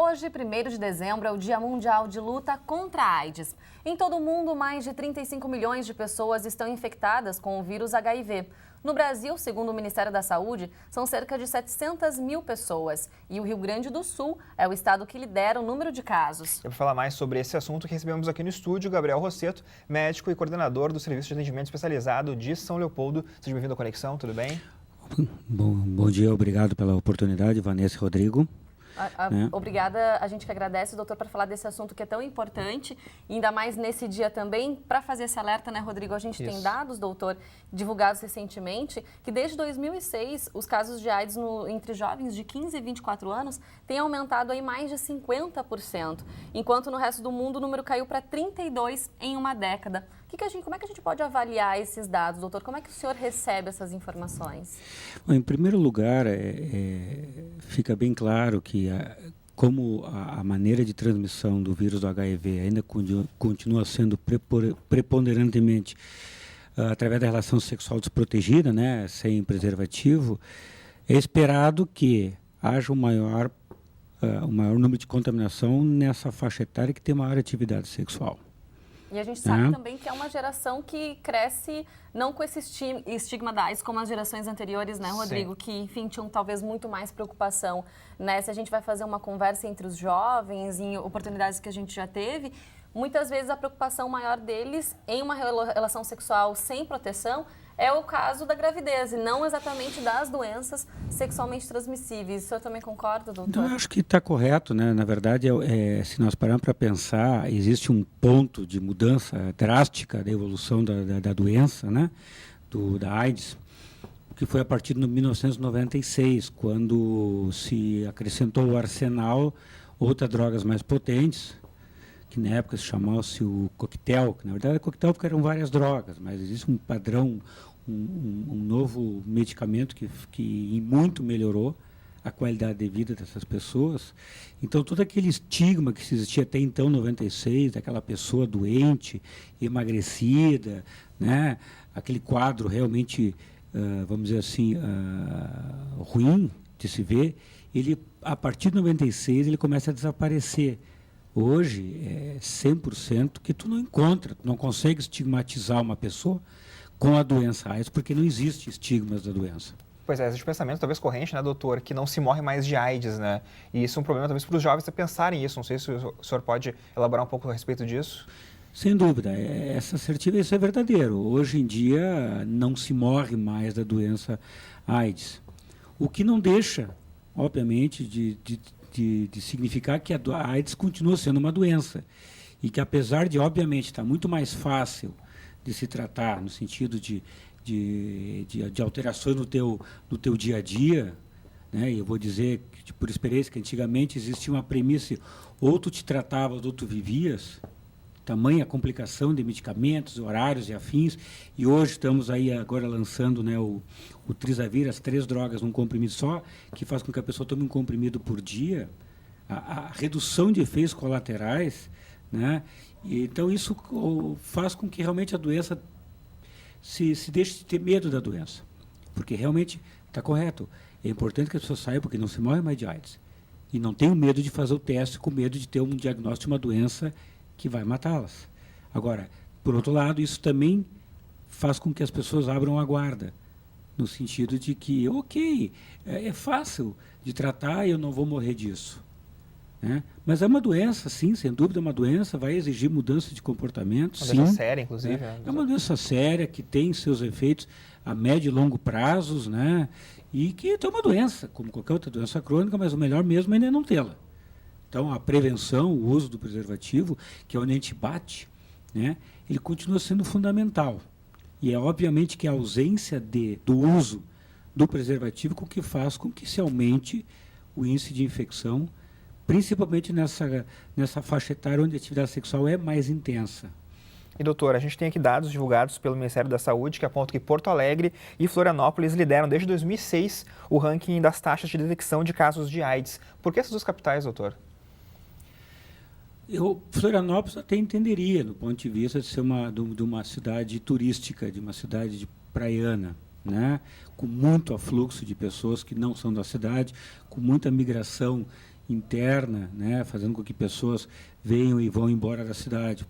Hoje, 1º de dezembro, é o Dia Mundial de Luta contra a AIDS. Em todo o mundo, mais de 35 milhões de pessoas estão infectadas com o vírus HIV. No Brasil, segundo o Ministério da Saúde, são cerca de 700 mil pessoas. E o Rio Grande do Sul é o estado que lidera o número de casos. E para falar mais sobre esse assunto, recebemos aqui no estúdio Gabriel Rosseto, médico e coordenador do Serviço de Atendimento Especializado de São Leopoldo. Seja bem-vindo à Conexão, tudo bem? Bom dia, obrigado pela oportunidade, Vanessa e Rodrigo. Obrigada, a gente que agradece, doutor, por falar desse assunto que é tão importante, ainda mais nesse dia também, para fazer esse alerta, né, Rodrigo? A gente tem dados, doutor, divulgados recentemente, que desde 2006, os casos de AIDS entre jovens de 15 e 24 anos têm aumentado em mais de 50%, enquanto no resto do mundo o número caiu para 32% em uma década. Como é que a gente pode avaliar esses dados, doutor? Como é que o senhor recebe essas informações? Bom, em primeiro lugar, fica bem claro que como a maneira de transmissão do vírus do HIV ainda continua sendo preponderantemente através da relação sexual desprotegida, né, sem preservativo, é esperado que haja um maior número de contaminação nessa faixa etária que tem maior atividade sexual. E a gente sabe também que é uma geração que cresce não com esse estigma da AIDS como as gerações anteriores, né, Rodrigo? Sim. Que, enfim, tinham talvez muito mais preocupação, né? Se a gente vai fazer uma conversa entre os jovens, em oportunidades que a gente já teve, muitas vezes a preocupação maior deles em uma relação sexual sem proteção é o caso da gravidez e não exatamente das doenças sexualmente transmissíveis. O senhor também concorda, doutor? Então, eu acho que está correto, né? Na verdade, se nós pararmos para pensar, existe um ponto de mudança drástica da evolução da doença, né? Da AIDS, que foi a partir de 1996, quando se acrescentou ao arsenal outras drogas mais potentes, que na época se chamava-se o coquetel, que na verdade era coquetel porque eram várias drogas, mas existe um padrão, um novo medicamento que muito melhorou a qualidade de vida dessas pessoas. Então, todo aquele estigma que existia até então, 96, daquela pessoa doente, emagrecida, né? Aquele quadro realmente, vamos dizer assim, ruim de se ver, a partir de 96 ele começa a desaparecer. Hoje é 100% que tu não encontra, tu não consegue estigmatizar uma pessoa com a doença AIDS, porque não existe estigmas da doença. Pois é, existe um pensamento talvez corrente, né, doutor, que não se morre mais de AIDS, né? E isso é um problema talvez para os jovens a pensarem isso. Não sei se o senhor pode elaborar um pouco a respeito disso. Sem dúvida, essa assertiva, isso é verdadeiro. Hoje em dia não se morre mais da doença AIDS. O que não deixa, obviamente, de significar que a AIDS continua sendo uma doença e que, apesar de, obviamente, estar muito mais fácil de se tratar no sentido de alterações no teu dia a dia, né? E eu vou dizer, por experiência, que antigamente existia uma premissa, ou tu te tratavas ou tu vivias, tamanha complicação de medicamentos, horários e afins, e hoje estamos aí agora lançando, né, o Trisavir, as 3 drogas num comprimido só, que faz com que a pessoa tome um comprimido por dia, a redução de efeitos colaterais, né? E, então isso faz com que realmente a doença se deixe de ter medo da doença, porque realmente está correto, é importante que a pessoa saiba, porque não se morre mais de AIDS, e não tenha medo de fazer o teste com medo de ter um diagnóstico de uma doença que vai matá-las. Agora, por outro lado, isso também faz com que as pessoas abram a guarda, no sentido de que, ok, é fácil de tratar e eu não vou morrer disso. Né? Mas é uma doença, sim, sem dúvida é uma doença, vai exigir mudança de comportamento. Uma doença séria, inclusive. É uma doença séria que tem seus efeitos a médio e longo prazos, né? E que é uma doença, como qualquer outra doença crônica, mas o melhor mesmo ainda é não tê-la. Então, a prevenção, o uso do preservativo, que é onde a gente bate, né, ele continua sendo fundamental. E é obviamente que a ausência do uso do preservativo que faz com que se aumente o índice de infecção, principalmente nessa faixa etária onde a atividade sexual é mais intensa. E, doutor, a gente tem aqui dados divulgados pelo Ministério da Saúde que apontam que Porto Alegre e Florianópolis lideram desde 2006 o ranking das taxas de detecção de casos de AIDS. Por que essas 2 capitais, doutor? Florianópolis até entenderia, do ponto de vista de ser de uma cidade turística, de uma cidade praiana, né? Com muito afluxo de pessoas que não são da cidade, com muita migração interna, né, fazendo com que pessoas venham e vão embora da cidade,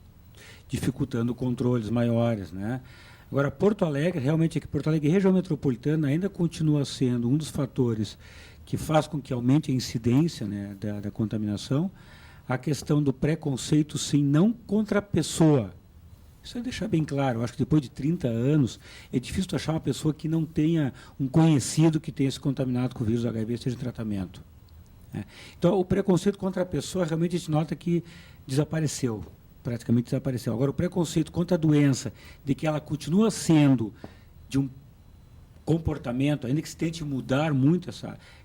dificultando controles maiores, né? Agora, Porto Alegre, realmente é que Porto Alegre, região metropolitana, ainda continua sendo um dos fatores que faz com que aumente a incidência, né, da contaminação, a questão do preconceito, sim, não contra a pessoa. Isso é deixar bem claro. Eu acho que depois de 30 anos, é difícil tu achar uma pessoa que não tenha um conhecido que tenha se contaminado com o vírus HIV e esteja em tratamento. Né? Então, o preconceito contra a pessoa, realmente a gente nota que desapareceu, praticamente desapareceu. Agora, o preconceito contra a doença, de que ela continua sendo de um comportamento, ainda que se tente mudar muito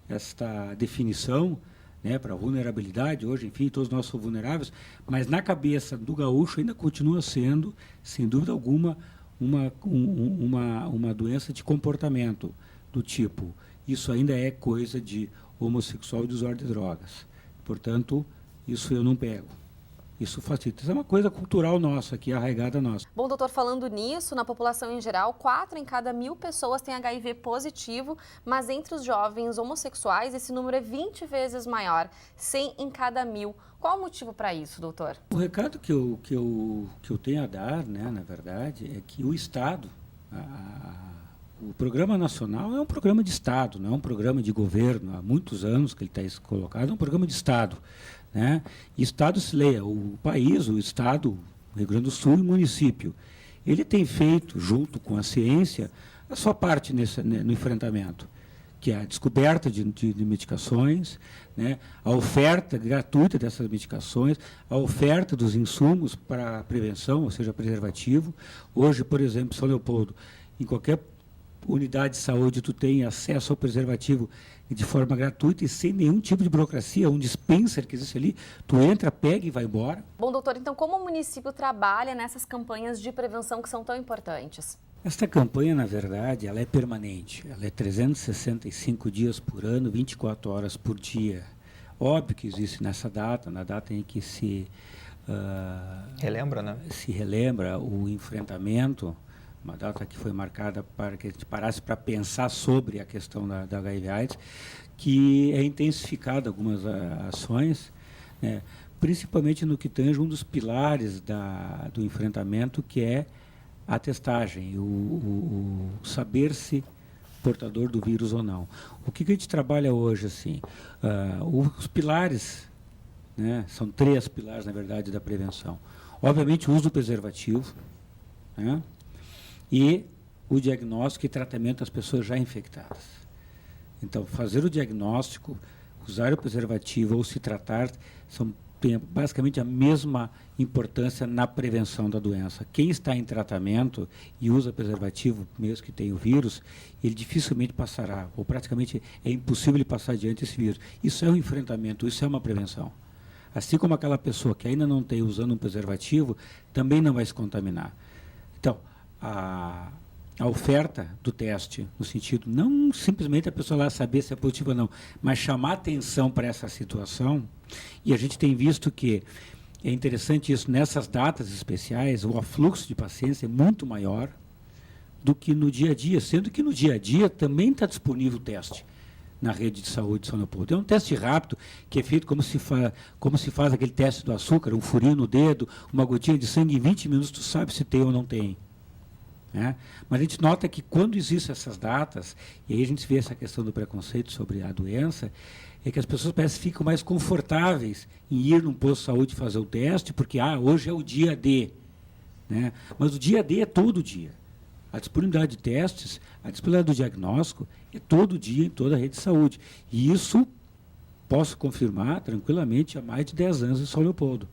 esta definição, né, para vulnerabilidade, hoje, enfim, todos nós somos vulneráveis, mas na cabeça do gaúcho ainda continua sendo, sem dúvida alguma, uma doença de comportamento do tipo, isso ainda é coisa de homossexual e de usuário de drogas. Portanto, isso eu não pego. Isso facilita. Isso é uma coisa cultural nossa, aqui, arraigada nossa. Bom, doutor, falando nisso, na população em geral, 4 em cada 1000 pessoas têm HIV positivo, mas entre os jovens homossexuais esse número é 20 vezes maior, 100 em cada 1000. Qual o motivo para isso, doutor? O recado que eu tenho a dar, né, na verdade, é que o Estado, o Programa Nacional é um programa de Estado, não é um programa de governo. Há muitos anos que ele está colocado, é um programa de Estado. Né? E Estado se leia, o país, o Estado, Rio Grande do Sul e o município, ele tem feito, junto com a ciência, a sua parte no enfrentamento, que é a descoberta de medicações, né? A oferta gratuita dessas medicações, a oferta dos insumos para a prevenção, ou seja, preservativo. Hoje, por exemplo, São Leopoldo, em qualquer unidade de saúde, tu tem acesso ao preservativo de forma gratuita e sem nenhum tipo de burocracia, um dispenser que existe ali, tu entra, pega e vai embora. Bom, doutor, então como o município trabalha nessas campanhas de prevenção que são tão importantes? Esta campanha, na verdade, ela é permanente, ela é 365 dias por ano, 24 horas por dia. Óbvio que existe nessa data, na data em que se relembra, né? Se relembra o enfrentamento, uma data que foi marcada para que a gente parasse para pensar sobre a questão da HIV/AIDS, que é intensificada algumas ações, né, principalmente no que tange um dos pilares do enfrentamento, que é a testagem, o saber-se portador do vírus ou não. O que a gente trabalha hoje, assim, os pilares, né, são 3 pilares, na verdade, da prevenção. Obviamente, o uso do preservativo, né, e o diagnóstico e tratamento das pessoas já infectadas. Então, fazer o diagnóstico, usar o preservativo ou se tratar tem basicamente a mesma importância na prevenção da doença. Quem está em tratamento e usa preservativo, mesmo que tenha o vírus, ele dificilmente passará, ou praticamente é impossível ele passar adiante esse vírus. Isso é um enfrentamento, isso é uma prevenção. Assim como aquela pessoa que ainda não tem usando um preservativo, também não vai se contaminar. Então, a oferta do teste, no sentido, não simplesmente a pessoa lá saber se é positiva ou não, mas chamar atenção para essa situação, e a gente tem visto que é interessante isso, nessas datas especiais, o afluxo de pacientes é muito maior do que no dia a dia, sendo que no dia a dia também está disponível o teste na rede de saúde de São Leopoldo. É um teste rápido, que é feito como se faz aquele teste do açúcar, um furinho no dedo, uma gotinha de sangue, em 20 minutos tu sabe se tem ou não tem. Mas a gente nota que quando existem essas datas, e aí a gente vê essa questão do preconceito sobre a doença, é que as pessoas parecem que ficam mais confortáveis em ir num posto de saúde fazer o teste, porque hoje é o dia D. Né? Mas o dia D é todo dia. A disponibilidade de testes, a disponibilidade do diagnóstico é todo dia em toda a rede de saúde. E isso posso confirmar tranquilamente há mais de 10 anos em São Leopoldo.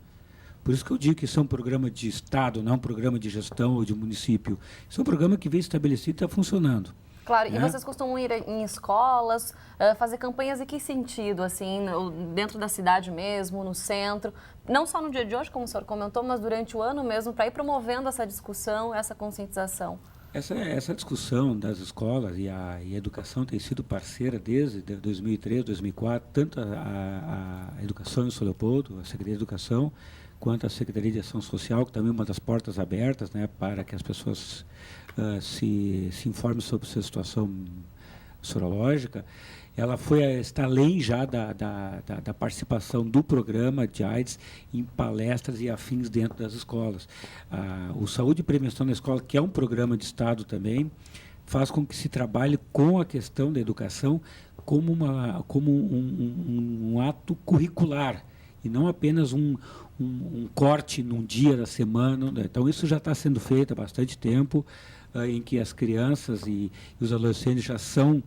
Por isso que eu digo que isso é um programa de Estado, não é um programa de gestão ou de município. Isso é um programa que vem estabelecido e está funcionando. Claro, e vocês costumam ir em escolas, fazer campanhas em que sentido, assim, dentro da cidade mesmo, no centro? Não só no dia de hoje, como o senhor comentou, mas durante o ano mesmo, para ir promovendo essa discussão, essa conscientização. Essa discussão das escolas e a educação tem sido parceira desde 2003, 2004, tanto a educação em São Leopoldo, a Secretaria de Educação, quanto a Secretaria de Ação Social, que também é uma das portas abertas, né, para que as pessoas se informem sobre sua situação sorológica, ela está além já da participação do programa de AIDS em palestras e afins dentro das escolas. O Saúde e Prevenção na Escola, que é um programa de Estado também, faz com que se trabalhe com a questão da educação como um ato curricular, e não apenas um corte num dia da semana. Então, isso já está sendo feito há bastante tempo, em que as crianças e os adolescentes já são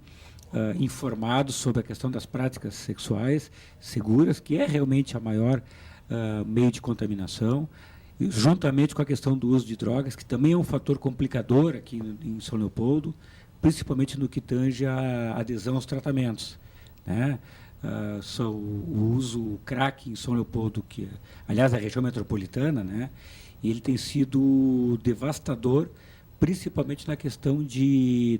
informados sobre a questão das práticas sexuais seguras, que é realmente a maior meio de contaminação, e juntamente com a questão do uso de drogas, que também é um fator complicador aqui em São Leopoldo, principalmente no que tange a adesão aos tratamentos, né? O uso crack em São Leopoldo, que, aliás, a região metropolitana, né? Ele tem sido devastador, principalmente na questão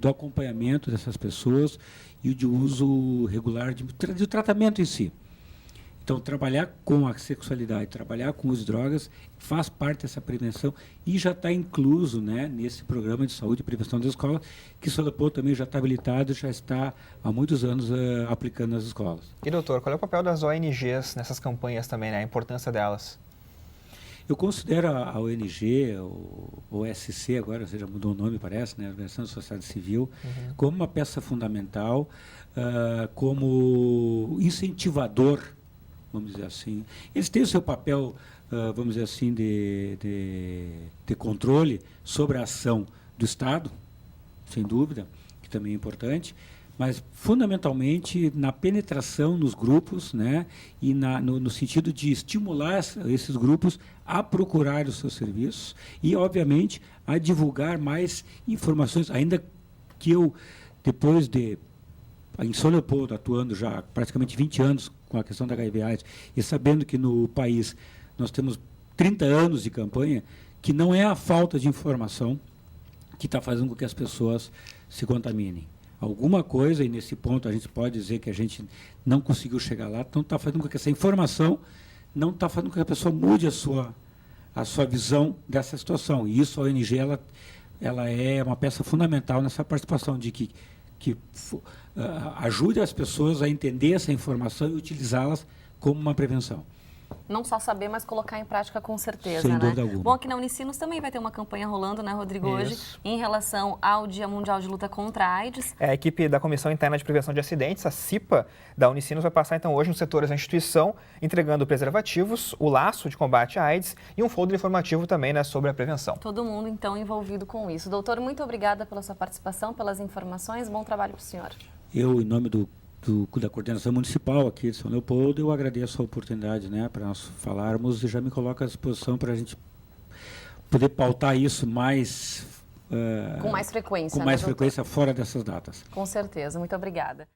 do acompanhamento dessas pessoas e de uso regular de tratamento em si. Então, trabalhar com a sexualidade, trabalhar com os drogas, faz parte dessa prevenção e já está incluso, né, nesse programa de saúde e prevenção da escola, que São Leopoldo também já está habilitado, já está há muitos anos aplicando nas escolas. E, doutor, qual é o papel das ONGs nessas campanhas também, né, a importância delas? Eu considero a ONG, o OSC agora, ou seja, mudou o nome, parece, né, Organização da Sociedade Civil, como uma peça fundamental, como incentivador, vamos dizer assim. Eles têm o seu papel, vamos dizer assim, de controle sobre a ação do Estado, sem dúvida, que também é importante, mas fundamentalmente na penetração nos grupos, né, e no sentido de estimular esses grupos a procurar os seus serviços e, obviamente, a divulgar mais informações, ainda que eu, depois em São Leopoldo, atuando já há praticamente 20 anos com a questão da HIV/AIDS, e sabendo que no país nós temos 30 anos de campanha, que não é a falta de informação que está fazendo com que as pessoas se contaminem. Alguma coisa, e nesse ponto a gente pode dizer que a gente não conseguiu chegar lá, não está fazendo com que essa informação, não está fazendo com que a pessoa mude a sua visão dessa situação. E isso, a ONG, ela é uma peça fundamental nessa participação, de que ajude as pessoas a entender essa informação e utilizá-las como uma prevenção. Não só saber, mas colocar em prática com certeza, Sem né? dúvida alguma. Bom, aqui na Unicinos também vai ter uma campanha rolando, né, Rodrigo, hoje, em relação ao Dia Mundial de Luta contra a AIDS. A equipe da Comissão Interna de Prevenção de Acidentes, a CIPA, da Unicinos, vai passar então hoje nos setores da instituição, entregando preservativos, o laço de combate à AIDS e um folder informativo também, né, sobre a prevenção. Todo mundo, então, envolvido com isso. Doutor, muito obrigada pela sua participação, pelas informações. Bom trabalho para o senhor. Eu, em nome da coordenação municipal aqui de São Leopoldo, eu agradeço a oportunidade, né, para nós falarmos, e já me coloco à disposição para a gente poder pautar isso mais com mais frequência, com mais né, frequência fora dessas datas. Com certeza. Muito obrigada.